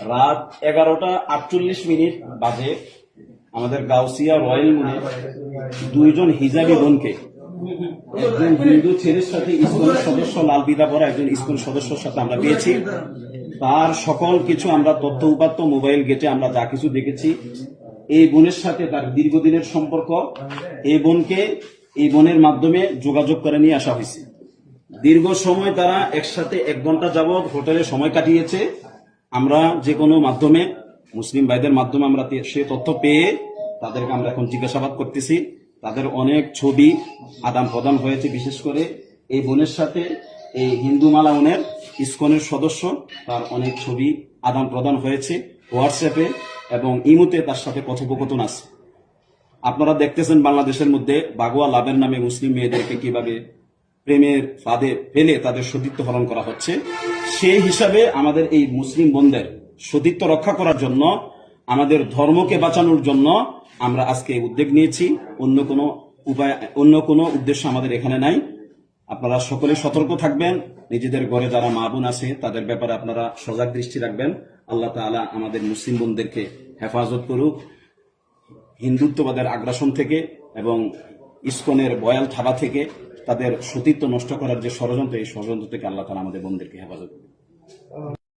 রাত 11:48 বাজে আমাদের গাউসিয়া রয়্যাল মুনে দুইজন হিজাবি বোনকে একজন হিন্দু ছেলের সাথে ইসকনের সদস্য লাল বিদা পরা একজন ইসকন সদস্যের সাথে আমরা পেয়েছি। তার সকল কিছু আমরা তথ্য উপাত্ত মোবাইল গেটে আমরা যা কিছু দেখেছি। এই বোনের সাথে তার দীর্ঘদিনের সম্পর্ক, এই বোনকে এই বোনের মাধ্যমে যোগাযোগ করে নিয়ে আসা হয়েছে। দীর্ঘ সময় তারা একসাথে 1 ঘন্টা যাবৎ হোটেলে সময় কাটিয়েছে। আমরা যে কোনো মাধ্যমে মুসলিম ভাইদের মাধ্যমে আমরা সে তথ্য পেয়ে তাদেরকে আমরা এখন জিজ্ঞাসাবাদ করতেছি। তাদের অনেক ছবি আদান প্রদান হয়েছে, বিশেষ করে এই বোনের সাথে এই হিন্দু মালাউনের ইসকনের সদস্য তার অনেক ছবি আদান প্রদান হয়েছে হোয়াটসঅ্যাপে এবং ইমোতে তার সাথে কথোপকথন আছে। আপনারা দেখতেছেন বাংলাদেশের মধ্যে বাগুয়া লাভের নামে মুসলিম মেয়েদেরকে কিভাবে প্রেমের ফাঁদে ফেলে তাদের সতীত্ব হরণ করা হচ্ছে। সেই হিসাবে আমাদের এই মুসলিম বোনদের সতীত্ব রক্ষা করার জন্য, আমাদের ধর্মকে বাঁচানোর জন্য আমরা আজকে উদ্যোগ নিয়েছি। অন্য কোনো উদ্দেশ্য আমাদের এখানে নাই। আপনারা সকলে সতর্ক থাকবেন। নিজেদের ঘরে যারা মা বোন আছে তাদের ব্যাপারে আপনারা সজাগ দৃষ্টি রাখবেন। আল্লাহ তাআলা আমাদের মুসলিম বোনদেরকে হেফাজত করুক হিন্দুত্ববাদের আগ্রাসন থেকে এবং ইসকনের বয়াল থাবা থেকে, তাদের সতীত্ব নষ্ট করার যে ষড়যন্ত্র, এই ষড়যন্ত্র থেকে আল্লাহ তাআলা আমাদের বোনদেরকে হেফাজত করুক।